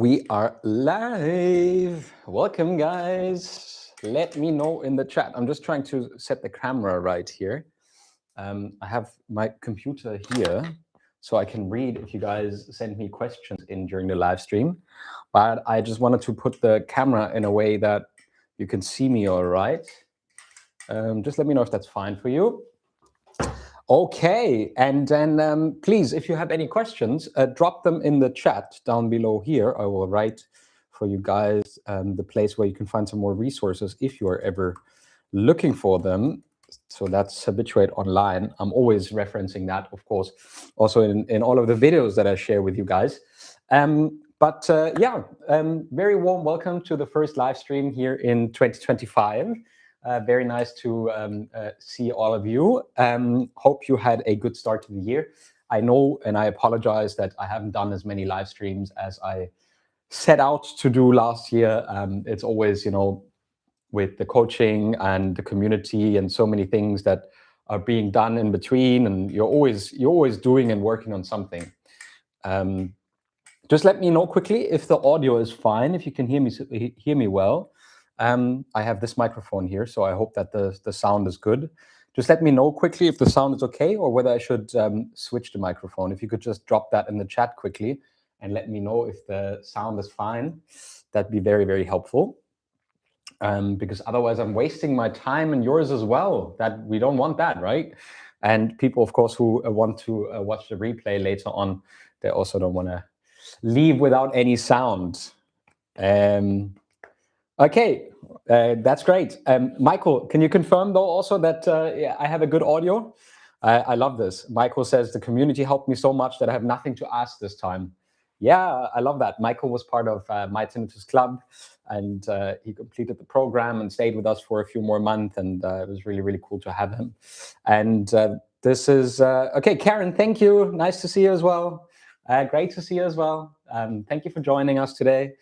We are live. Welcome, guys. Let me know in the chat. I'm just trying to set the camera right here. I have my computer here, so I can read if you guys send me questions in during the live stream. But I just wanted to put the camera in a way that you can see me all right. Just let me know if that's fine for you. Okay, and then please, if you have any questions, drop them in the chat down below here. I will write for you guys the place where you can find some more resources if you are ever looking for them. So that's Habituate Online. I'm always referencing that, of course, also in all of the videos that I share with you guys. Very warm welcome to the first live stream here in 2025. Very nice to see all of you. Hope you had a good start to the year. I know, and I apologize that I haven't done as many live streams as I set out to do last year. It's always, with the coaching and the community and so many things that are being done in between, and you're always doing and working on something. Just let me know quickly if the audio is fine, if you can hear me well. I have this microphone here, so I hope that the sound is good. Just let me know quickly if the sound is okay or whether I should switch the microphone. If you could just drop that in the chat quickly and let me know if the sound is fine, that'd be very, very helpful. Because otherwise I'm wasting my time and yours as well. That we don't want that, right? And people, of course, who want to watch the replay later on, they also don't want to leave without any sound. Okay, that's great. Michael, can you confirm though also that I have a good audio? I love this. Michael says the community helped me so much that I have nothing to ask this time. Yeah, I love that. Michael was part of MyTinnitus.Club, and he completed the program and stayed with us for a few more months, and it was really, really cool to have him. And this is, okay, Karen, thank you. Nice to see you as well. Great to see you as well. Thank you for joining us today.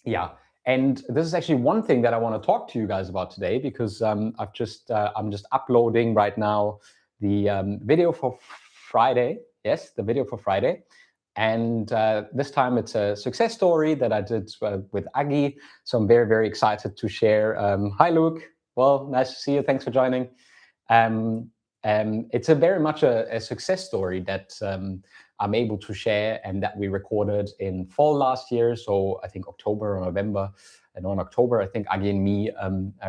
Yeah, and this is actually one thing that I want to talk to you guys about today, because I'm just uploading right now the video for Friday. Yes, the video for Friday. And this time it's a success story that I did with Agi. So I'm very, very excited to share. Hi, Luke. Well, nice to see you. Thanks for joining. It's very much a success story that I'm able to share, and that we recorded in fall last year. So I think October or November. And on October, I think Agi and me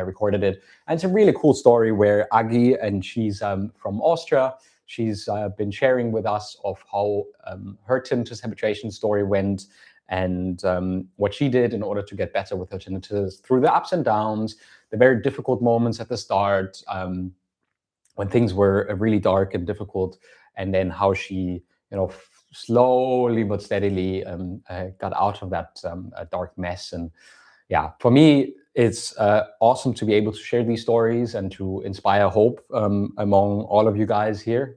recorded it. And it's a really cool story where Agi, and she's from Austria, she's been sharing with us of how her tinnitus habituation story went, and what she did in order to get better with her tinnitus through the ups and downs, the very difficult moments at the start, when things were really dark and difficult, and then how she, slowly but steadily got out of that dark mess. And yeah, for me, it's awesome to be able to share these stories and to inspire hope among all of you guys here,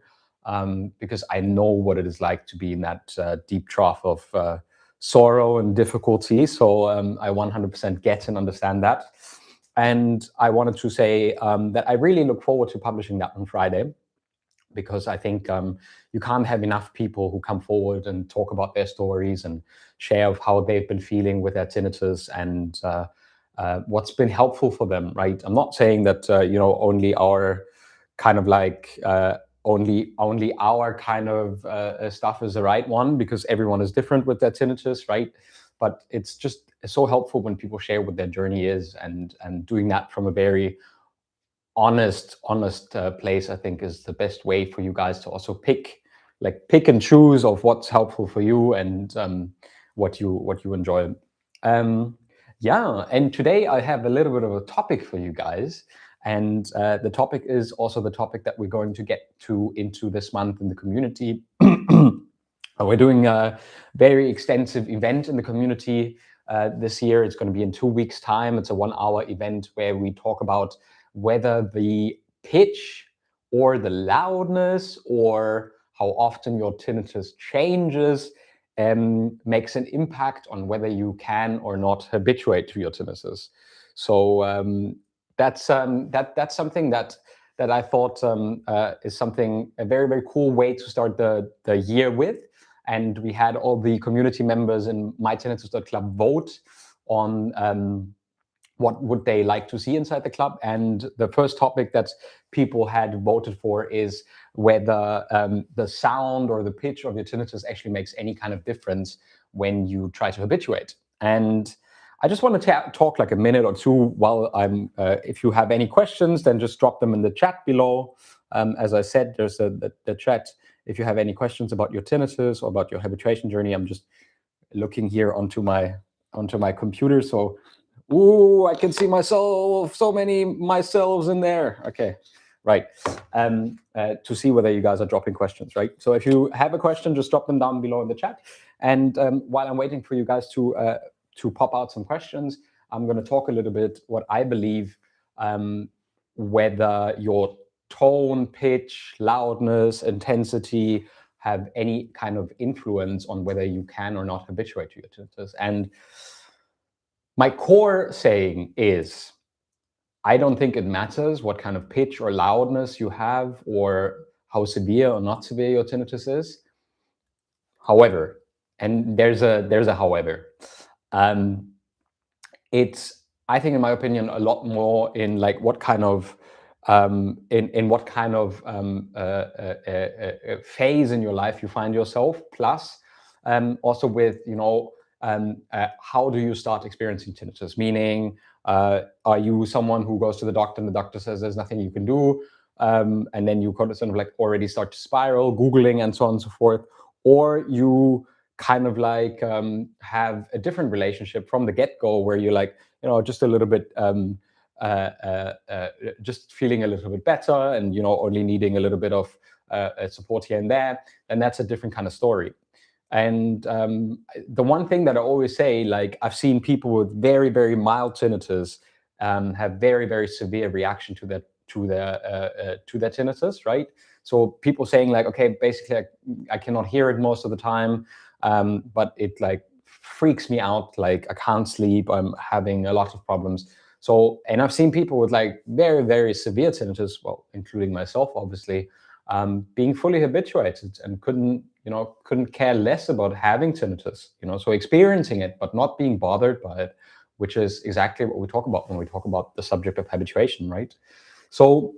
because I know what it is like to be in that deep trough of sorrow and difficulty. So I 100% get and understand that. And I wanted to say that I really look forward to publishing that on Friday, because I think you can't have enough people who come forward and talk about their stories and share of how they've been feeling with their tinnitus and what's been helpful for them, right? I'm not saying that, only our kind of like, only our kind of stuff is the right one, because everyone is different with their tinnitus, right? But it's just so helpful when people share what their journey is, and doing that from a very honest place, I think, is the best way for you guys to also pick and choose of what's helpful for you and what you enjoy. Yeah, and today I have a little bit of a topic for you guys, and the topic is also the topic that we're going to get into this month in the community. We're doing a very extensive event in the community this year. It's going to be in 2 weeks' time. It's a 1-hour event where we talk about whether the pitch or the loudness or how often your tinnitus changes makes an impact on whether you can or not habituate to your tinnitus. So that's something that I thought is a very, very cool way to start the year with. and we had all the community members in MyTinnitus.Club vote on what would they like to see inside the club. And the first topic that people had voted for is whether the sound or the pitch of your tinnitus actually makes any kind of difference when you try to habituate. And I just want to talk like a minute or two while I'm, if you have any questions, then just drop them in the chat below. As I said, there's the chat. If you have any questions about your tinnitus or about your habituation journey, I'm just looking here onto my computer. So, ooh, I can see myself, so many myselves in there. Okay, right. To see whether you guys are dropping questions, right? So if you have a question, just drop them down below in the chat. And while I'm waiting for you guys to pop out some questions, I'm going to talk a little bit what I believe whether your tone, pitch, loudness, intensity have any kind of influence on whether you can or not habituate to your tinnitus. And my core saying is, I don't think it matters what kind of pitch or loudness you have or how severe or not severe your tinnitus is. However, and there's a however, it's, I think in my opinion, a lot more in like what kind of in what kind of phase in your life you find yourself, plus also with, you know, how do you start experiencing tinnitus? Meaning, are you someone who goes to the doctor and the doctor says there's nothing you can do, and then you kind of sort of like already start to spiral, Googling and so on and so forth, or you kind of like have a different relationship from the get-go where you're like, you know, just a little bit just feeling a little bit better and, you know, only needing a little bit of support here and there, then that's a different kind of story. And the one thing that I always say, like, I've seen people with very, very mild tinnitus have very, very severe reaction to that, to their tinnitus, right? So people saying like, okay, basically I cannot hear it most of the time, but it like freaks me out, like I can't sleep, I'm having a lot of problems. So, and I've seen people with like very, very severe tinnitus, well, including myself, obviously, being fully habituated and couldn't care less about having tinnitus, you know, so experiencing it, but not being bothered by it, which is exactly what we talk about when we talk about the subject of habituation, right? So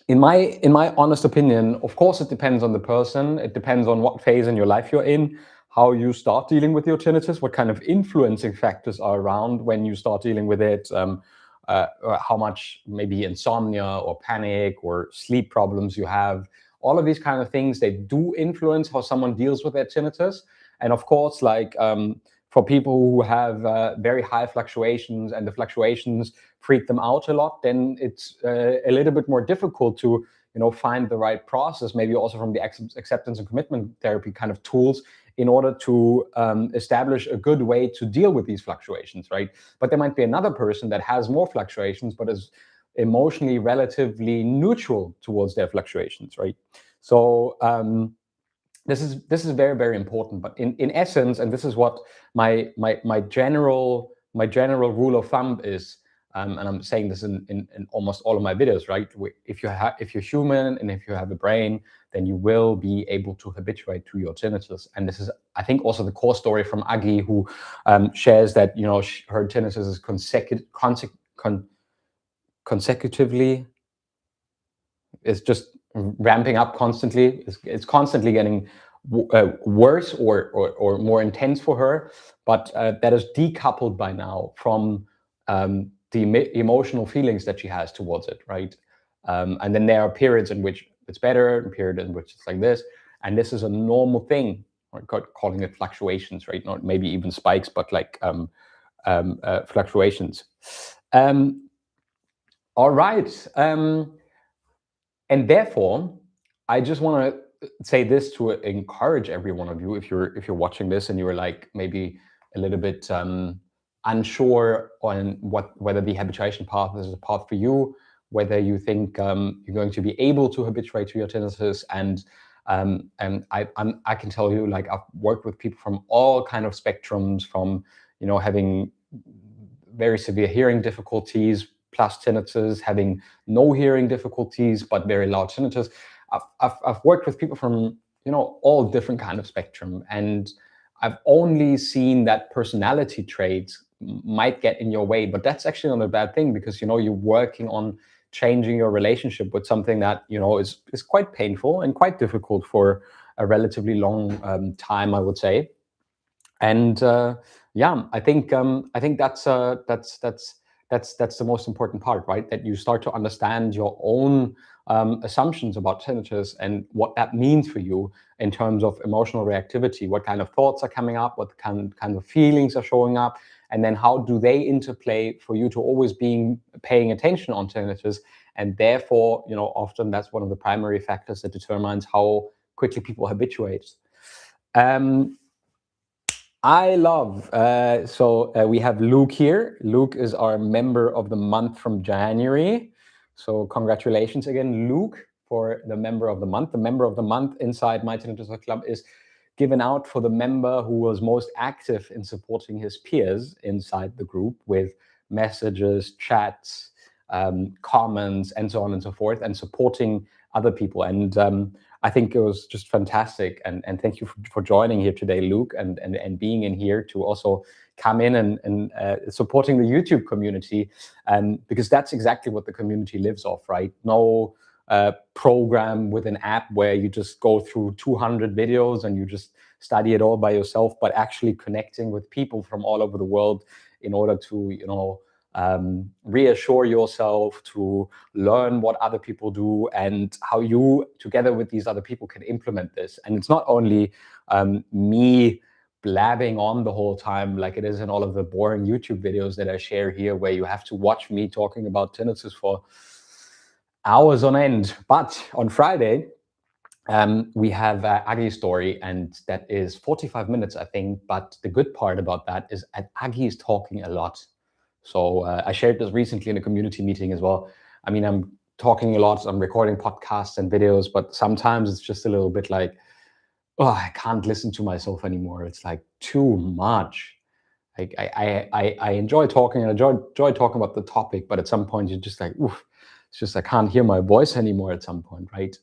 in my honest opinion, of course, it depends on the person. It depends on what phase in your life you're in, how you start dealing with your tinnitus, what kind of influencing factors are around when you start dealing with it, how much maybe insomnia or panic or sleep problems you have. All of these kind of things, they do influence how someone deals with their tinnitus. And of course, like for people who have very high fluctuations and the fluctuations freak them out a lot, then it's a little bit more difficult to, you know, find the right process, maybe also from the acceptance and commitment therapy kind of tools, in order to establish a good way to deal with these fluctuations, right? But there might be another person that has more fluctuations, but is emotionally relatively neutral towards their fluctuations, right? So this is very, very important. But in essence, and this is what my general rule of thumb is, and I'm saying this in almost all of my videos, right? If you're human and if you have a brain, then you will be able to habituate to your tinnitus. And this is, I think, also the core story from Agi, who shares that, you know, her tinnitus is consecutively, it's just ramping up constantly. It's constantly getting worse or more intense for her, but that is decoupled by now from the emotional feelings that she has towards it, right? And then there are periods in which it's better and periods in which it's like this, and this is a normal thing. We're calling it fluctuations, right? Not maybe even spikes, but like fluctuations. All right. And therefore, I just want to say this to encourage every one of you, if you're watching this and you're like maybe a little bit unsure on whether the habituation path is a path for you, whether you think you're going to be able to habituate to your tinnitus. And I can tell you, like, I've worked with people from all kind of spectrums, from, you know, having very severe hearing difficulties plus tinnitus, having no hearing difficulties but very loud tinnitus. I've worked with people from, all different kind of spectrum. And I've only seen that personality traits might get in your way, but that's actually not a bad thing, because you're working on changing your relationship with something that is quite painful and quite difficult for a relatively long time, I would say. And yeah, I think that's the most important part, right? That you start to understand your own assumptions about tinnitus and what that means for you in terms of emotional reactivity. What kind of thoughts are coming up? What kind of feelings are showing up? And then how do they interplay for you to always being paying attention on tinnitus? And therefore, often that's one of the primary factors that determines how quickly people habituate. I love, we have Luke here. Luke is our member of the month from January. So congratulations again, Luke, for the member of the month. The member of the month inside MyTinnitus.Club is given out for the member who was most active in supporting his peers inside the group with messages, chats, comments, and so on and so forth, and supporting other people. And I think it was just fantastic. And thank you for joining here today, Luke, and being in here to also come in and supporting the YouTube community, because that's exactly what the community lives off, right? No program with an app where you just go through 200 videos and you just study it all by yourself, but actually connecting with people from all over the world in order to, reassure yourself, to learn what other people do and how you, together with these other people, can implement this. And it's not only me blabbing on the whole time like it is in all of the boring YouTube videos that I share here, where you have to watch me talking about tinnitus for hours on end. But on Friday, we have Agi's story, and that is 45 minutes, I think. But the good part about that is that Agi is talking a lot. So I shared this recently in a community meeting as well. I mean, I'm talking a lot, I'm recording podcasts and videos, but sometimes it's just a little bit like, oh, I can't listen to myself anymore. It's like too much. Like I enjoy talking and enjoy talking about the topic, but at some point you're just like, oof, it's just I can't hear my voice anymore at some point, right?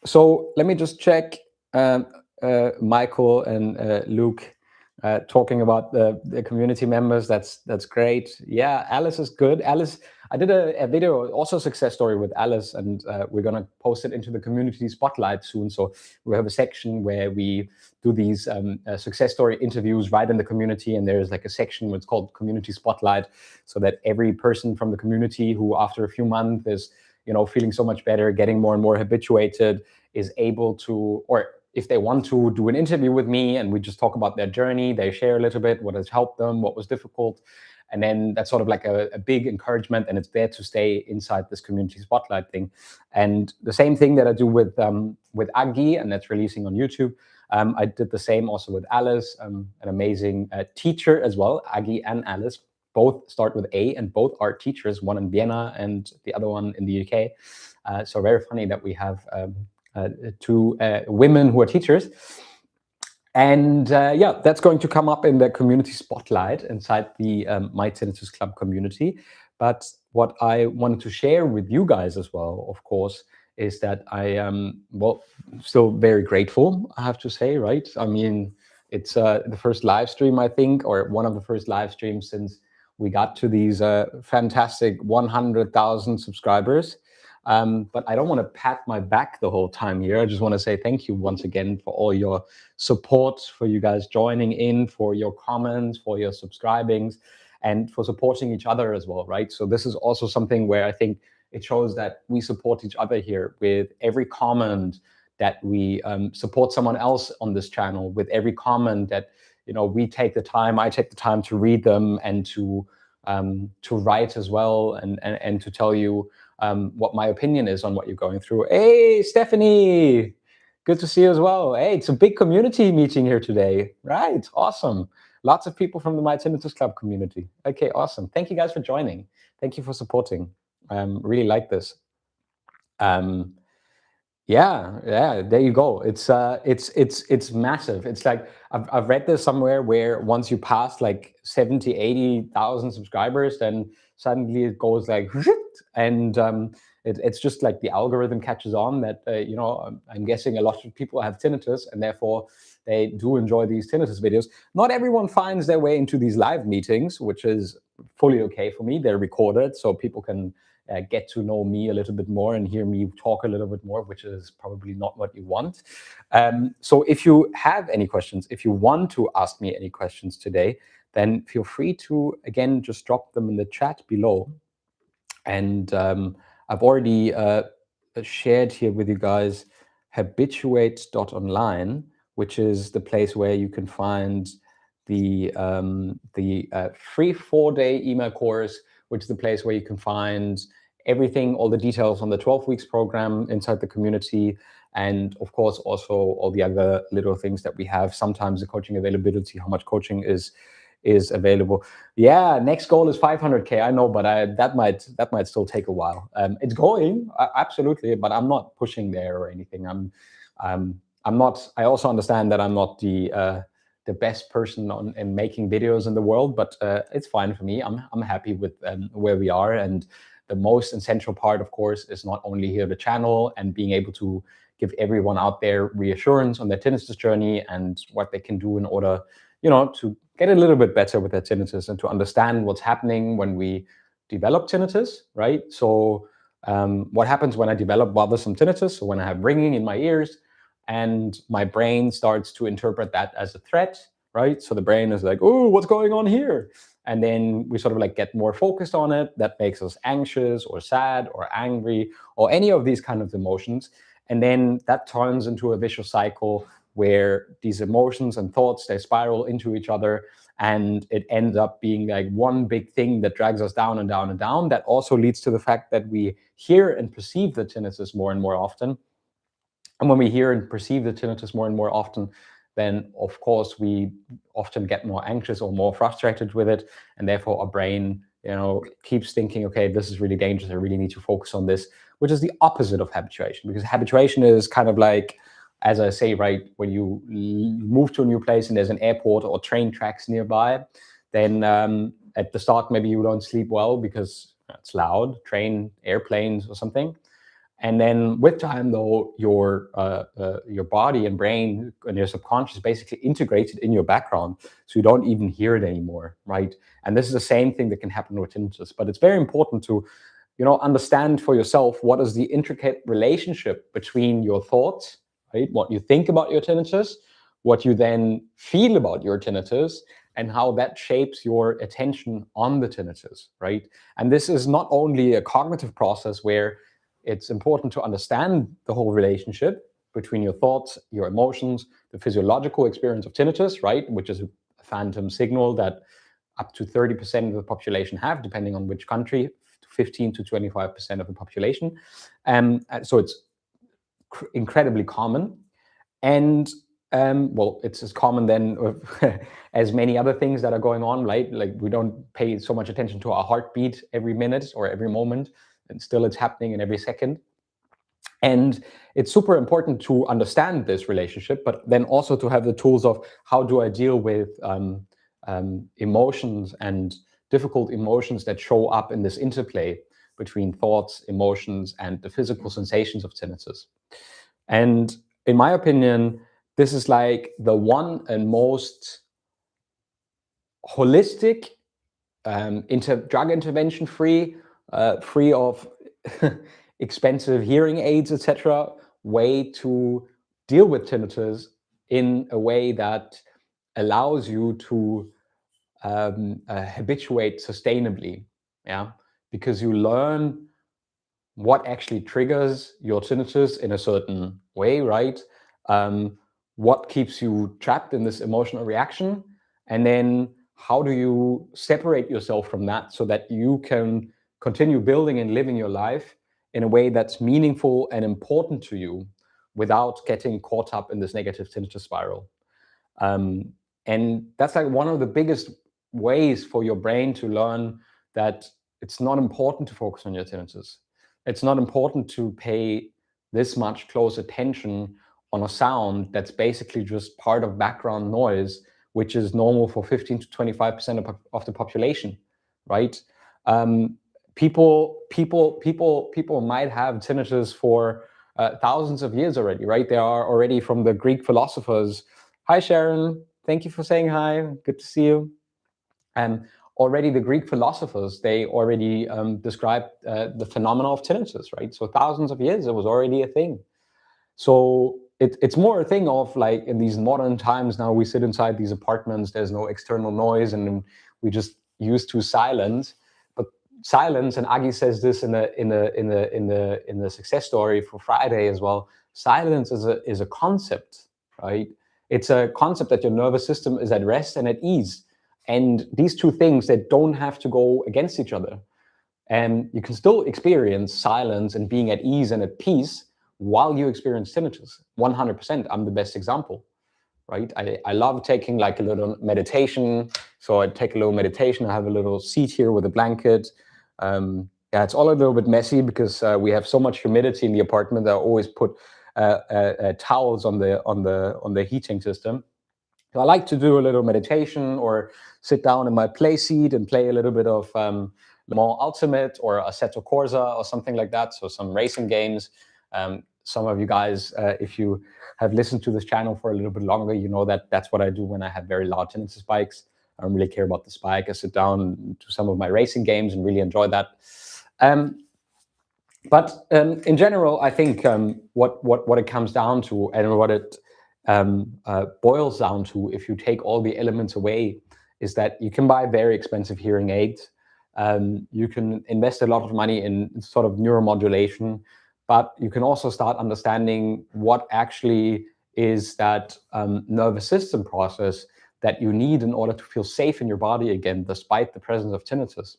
So let me just check. Michael and Luke talking about the community members. That's great. Yeah, Alice is good. Alice, I did a video, also a success story with Alice, and we're gonna post it into the community spotlight soon. So we have a section where we do these success story interviews right in the community, and there's like a section what's called community spotlight, so that every person from the community who after a few months is feeling so much better, getting more and more habituated, is able to, or if they want to, do an interview with me and we just talk about their journey. They share a little bit what has helped them, what was difficult. And then that's sort of like a big encouragement, and it's there to stay inside this community spotlight thing. And the same thing that I do with Agi, and that's releasing on YouTube. I did the same also with Alice, an amazing teacher as well. Agi and Alice both start with A, and both are teachers, one in Vienna and the other one in the UK. So very funny that we have two women who are teachers. And yeah, that's going to come up in the community spotlight inside the MyTinnitus.Club community. But what I wanted to share with you guys as well, of course, is that I am, well, still very grateful, I have to say, right? I mean, it's the first live stream, I think, or one of the first live streams since we got to these fantastic 100,000 subscribers. But I don't want to pat my back the whole time here. I just want to say thank you once again for all your support, for you guys joining in, for your comments, for your subscribings, and for supporting each other as well, right? So this is also something where I think it shows that we support each other here with every comment, that we support someone else on this channel with every comment, that we take the time, I take the time to read them and to write as well, and to tell you what my opinion is on what you're going through. Hey, Stephanie, good to see you as well. Hey, it's a big community meeting here today. Right, awesome. Lots of people from the MyTinnitus.Club community. Okay, awesome. Thank you guys for joining. Thank you for supporting. Really like this. Yeah, there you go. It's massive. It's like I've read this somewhere where once you pass like 70, 80,000 subscribers, then suddenly it goes like and It's just like the algorithm catches on that, you know, I'm guessing a lot of people have tinnitus, and therefore they do enjoy these tinnitus videos. Not everyone finds their way into these live meetings, which is fully okay for me. They're recorded, so people can get to know me a little bit more and hear me talk a little bit more, which is probably not what you want. So if you have any questions, if you want to ask me any questions today, then feel free to, again, just drop them in the chat below. And I've already shared here with you guys habituate.online, which is the place where you can find the free 4-day email course, which is the place where you can find everything, all the details on the 12 weeks program inside the community, and of course also all the other little things that we have. Sometimes the coaching availability, how much coaching is available. Yeah, next goal is 500K. I know, but that might still take a while. It's going, absolutely, but I'm not pushing there or anything. I'm not. I also understand that I'm not the best person in making videos in the world, but it's fine for me. I'm happy with where we are, and the most essential part, of course, is not only here the channel and being able to give everyone out there reassurance on their tinnitus journey and what they can do in order, you know, to get a little bit better with their tinnitus and to understand what's happening when we develop tinnitus, right? So what happens when I develop bothersome tinnitus? So when I have ringing in my ears and my brain starts to interpret that as a threat, right? So the brain is like, oh, what's going on here? And then we sort of like get more focused on it. That makes us anxious or sad or angry or any of these kind of emotions. And then that turns into a vicious cycle where these emotions and thoughts, they spiral into each other, and it ends up being like one big thing that drags us down and down and down. That also leads to the fact that we hear and perceive the tinnitus more and more often. And when we hear and perceive the tinnitus more and more often, then of course we often get more anxious or more frustrated with it, and therefore our brain, you know, keeps thinking, okay, this is really dangerous, I really need to focus on this, which is the opposite of habituation. Because habituation is kind of like, as I say, right, when you move to a new place and there's an airport or train tracks nearby, then at the start maybe you don't sleep well because it's loud, train, airplanes or something. And then with time, though, your body and brain and your subconscious basically integrated in your background, so you don't even hear it anymore, right? And this is the same thing that can happen with tinnitus. But it's very important to, you know, understand for yourself what is the intricate relationship between your thoughts, right? What you think about your tinnitus, what you then feel about your tinnitus, and how that shapes your attention on the tinnitus, right? And this is not only a cognitive process where it's important to understand the whole relationship between your thoughts, your emotions, the physiological experience of tinnitus, right, which is a phantom signal that up to 30% of the population have, depending on which country, 15 to 25% of the population. So it's incredibly common. And well, it's as common then as many other things that are going on, right? Like we don't pay so much attention to our heartbeat every minute or every moment, and still it's happening in every second. And it's super important to understand this relationship, but then also to have the tools of how do I deal with emotions and difficult emotions that show up in this interplay between thoughts, emotions, and the physical sensations of tinnitus. And in my opinion, this is like the one and most holistic, drug intervention free, free of expensive hearing aids, etc., way to deal with tinnitus in a way that allows you to habituate sustainably. Yeah, because you learn what actually triggers your tinnitus in a certain way, right? What keeps you trapped in this emotional reaction, and then how do you separate yourself from that so that you can continue building and living your life in a way that's meaningful and important to you without getting caught up in this negative tinnitus spiral. And that's like one of the biggest ways for your brain to learn that it's not important to focus on your tinnitus. It's not important to pay this much close attention on a sound that's basically just part of background noise, which is normal for 15 to 25% of the population, right? people might have tinnitus for thousands of years already, right? They are already from the Greek philosophers. Hi, Sharon. Thank you for saying hi. Good to see you. And already the Greek philosophers, they already described the phenomena of tinnitus, right? So thousands of years, it was already a thing. So it's more a thing of like in these modern times now, we sit inside these apartments, there's no external noise, and we just used to silence. But silence, and Agi says this in the success story for Friday as well. Silence is a concept, right? It's a concept that your nervous system is at rest and at ease. And these two things, they don't have to go against each other. And you can still experience silence and being at ease and at peace while you experience tinnitus. 100%. I'm the best example, right? I love taking like a little meditation. So I take a little meditation. I have a little seat here with a blanket. Yeah, it's all a little bit messy because we have so much humidity in the apartment. I always put towels on the heating system. So I like to do a little meditation or sit down in my play seat and play a little bit of Le Mans Ultimate or Assetto Corsa or something like that. So some racing games. Some of you guys, if you have listened to this channel for a little bit longer, you know that that's what I do when I have very loud tinnitus spikes. I don't really care about the spike. I sit down and do some of my racing games and really enjoy that. But in general, I think what it comes down to and what it boils down to, if you take all the elements away, is that you can buy very expensive hearing aids. You can invest a lot of money in sort of neuromodulation, but you can also start understanding what actually is that nervous system process that you need in order to feel safe in your body again, despite the presence of tinnitus.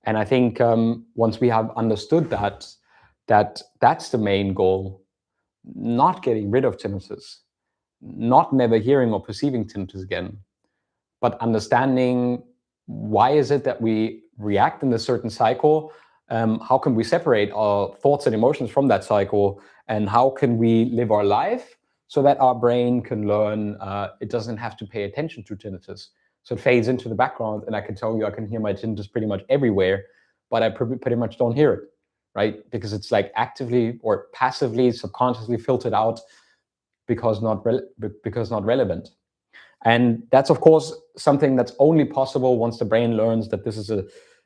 And I think once we have understood that's the main goal, not getting rid of tinnitus, not never hearing or perceiving tinnitus again, but understanding why is it that we react in a certain cycle, how can we separate our thoughts and emotions from that cycle, and how can we live our life so that our brain can learn it doesn't have to pay attention to tinnitus. So it fades into the background, and I can tell you I can hear my tinnitus pretty much everywhere, but I pretty much don't hear it, right? Because it's like actively or passively, subconsciously filtered out because not relevant. And that's, of course, something that's only possible once the brain learns that this is a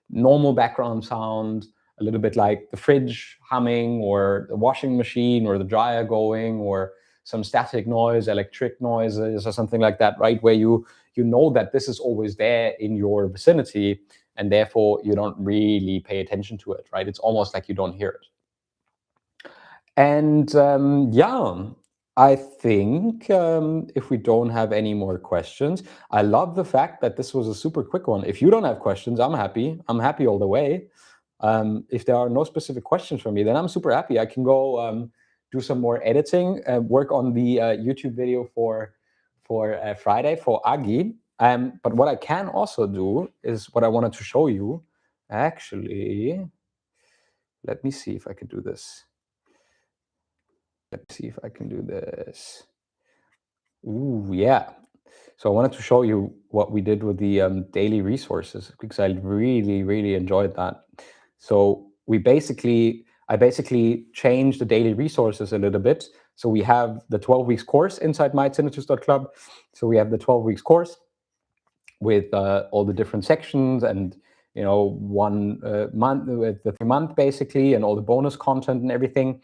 normal background sound, a little bit like the fridge humming or the washing machine or the dryer going or some static noise, electric noises or something like that, right? Where you know that this is always there in your vicinity and therefore you don't really pay attention to it, right? It's almost like you don't hear it. And yeah, I think if we don't have any more questions, I love the fact that this was a super quick one. If you don't have questions, I'm happy. I'm happy all the way. If there are no specific questions for me, then I'm super happy. I can go do some more editing, work on the YouTube video for Friday for Agi. But what I can also do is what I wanted to show you. Actually, let me see if I can do this. Let's see if I can do this. Ooh, yeah. So I wanted to show you what we did with the daily resources because I really, really enjoyed that. So I basically changed the daily resources a little bit. So we have the 12 weeks course inside MyTinnitus.Club. So we have the 12 weeks course with all the different sections and 1 month with the 3-month basically and all the bonus content and everything.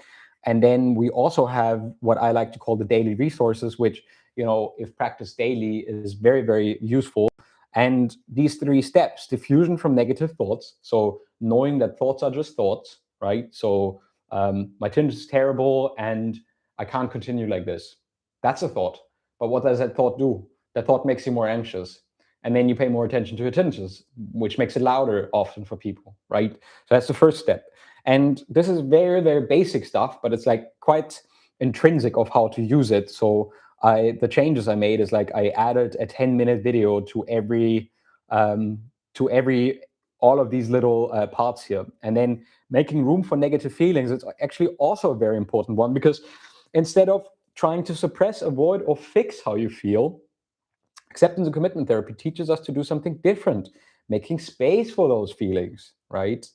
And then we also have what I like to call the daily resources, which if practiced daily is very, very useful. And these 3 steps: diffusion from negative thoughts, so knowing that thoughts are just thoughts, right? So my tinnitus is terrible and I can't continue like this. That's a thought. But what does that thought do? That thought makes you more anxious. And then you pay more attention to your tinnitus, which makes it louder often for people, right? So that's the first step. And this is very, very basic stuff, but it's like quite intrinsic of how to use it. So the changes I made is like I added a 10-minute video to every all of these little parts here. And then making room for negative feelings is actually also a very important one, because instead of trying to suppress, avoid, or fix how you feel, acceptance and commitment therapy teaches us to do something different, making space for those feelings, right?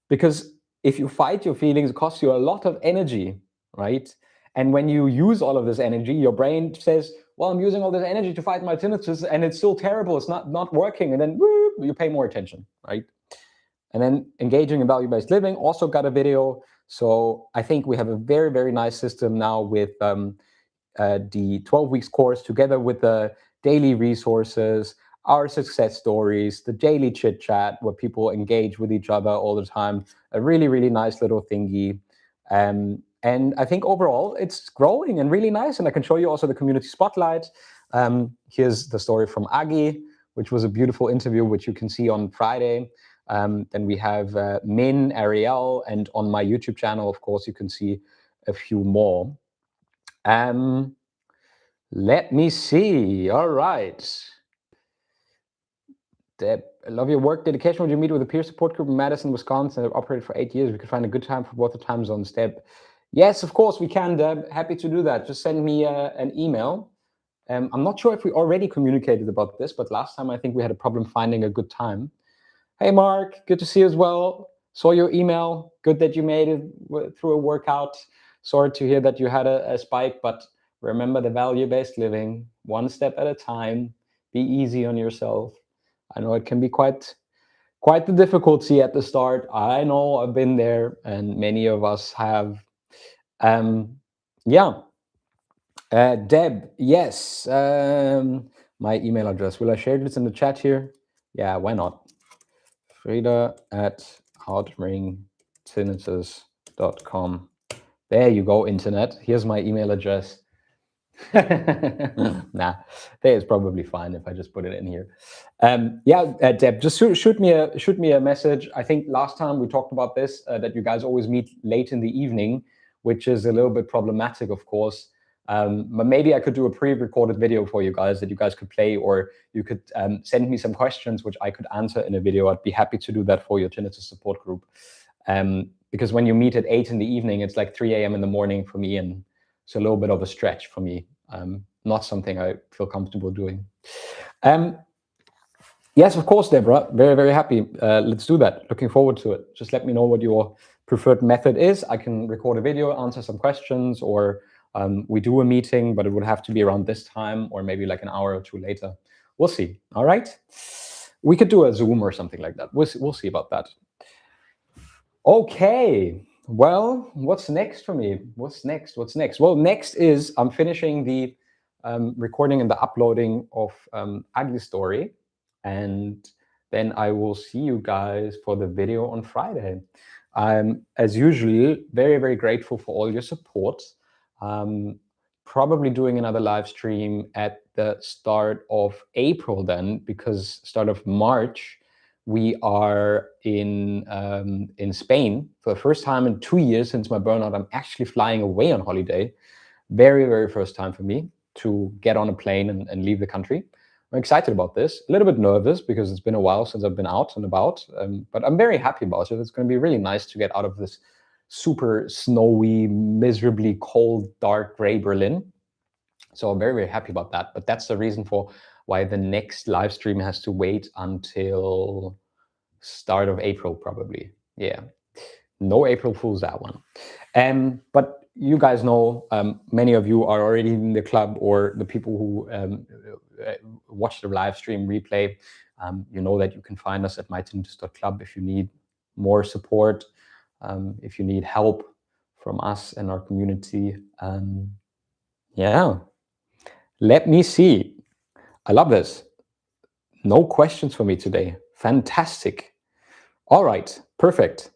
Because if you fight your feelings, it costs you a lot of energy, right? And when you use all of this energy, your brain says, well, I'm using all this energy to fight my tinnitus and it's still terrible. It's not working. And then whoop, you pay more attention, right? And then engaging in value-based living, also got a video. So I think we have a very, very nice system now with the 12 weeks course together with the daily resources, our success stories, the daily chit chat where people engage with each other all the time. A really, really nice little thingy. And I think overall it's growing and really nice. And I can show you also the community spotlight. Here's the story from Agi, which was a beautiful interview, which you can see on Friday. Then we have Min, Ariel, and on my YouTube channel, of course, you can see a few more. Let me see. All right. Deb, I love your work dedication. Would you meet with a peer support group in Madison, Wisconsin? I've operated for 8 years. We could find a good time for both the time zones, Deb. Yes, of course we can, Deb. Happy to do that. Just send me an email. I'm not sure if we already communicated about this, but last time I think we had a problem finding a good time. Hey, Mark, good to see you as well. Saw your email. Good that you made it through a workout. Sorry to hear that you had a spike, but remember the value-based living, one step at a time. Be easy on yourself. I know it can be quite the difficulty at the start. I know I've been there, and many of us have. Yeah. Deb, yes. My email address. Will I share this in the chat here? Yeah, why not? Frida@MyTinnitus.com. There you go, internet. Here's my email address. Nah, there is probably fine if I just put it in here. Deb, just shoot me a message. I think last time we talked about this, that you guys always meet late in the evening, which is a little bit problematic, of course. But maybe I could do a pre-recorded video for you guys that you guys could play, or you could send me some questions which I could answer in a video. I'd be happy to do that for your tinnitus support group. Because when you meet at 8 in the evening, it's like 3 a.m. in the morning for me, and it's a little bit of a stretch for me. Not something I feel comfortable doing. Yes, of course, Deborah. Very, very happy. Let's do that. Looking forward to it. Just let me know what your preferred method is. I can record a video, answer some questions, or we do a meeting, but it would have to be around this time or maybe like an hour or two later. We'll see. All right. We could do a Zoom or something like that. We'll see about that. Okay. Well, what's next for me? What's next? Well, next is I'm finishing the recording and the uploading of Agli's story. And then I will see you guys for the video on Friday. I'm, as usual, very, very grateful for all your support. Probably doing another live stream at the start of April then, because start of March, we are in Spain for the first time in 2 years since my burnout. I'm actually flying away on holiday. Very, very first time for me to get on a plane and leave the country. I'm excited about this. A little bit nervous because it's been a while since I've been out and about, but I'm very happy about it. It's going to be really nice to get out of this super snowy, miserably cold, dark, gray Berlin. So I'm very, very happy about that. But that's the reason for why the next live stream has to wait until start of April, probably. Yeah, no April Fools, that one. But you guys know, many of you are already in the club, or the people who watch the live stream replay. You know that you can find us at MyTinnitus.Club if you need more support, if you need help from us and our community. Yeah, let me see. I love this. No questions for me today. Fantastic. All right, perfect.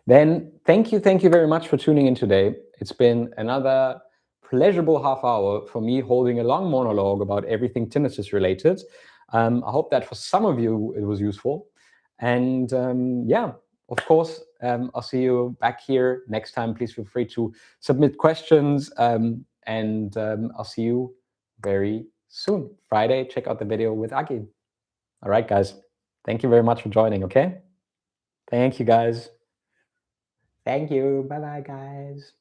Then thank you very much for tuning in today. It's been another pleasurable half hour for me holding a long monologue about everything tinnitus related. I hope that for some of you it was useful. And yeah, of course, I'll see you back here next time. Please feel free to submit questions, and I'll see you very soon. Friday, check out the video with Agi. All right, guys. Thank you very much for joining, okay? Thank you, guys. Thank you. Bye-bye, guys.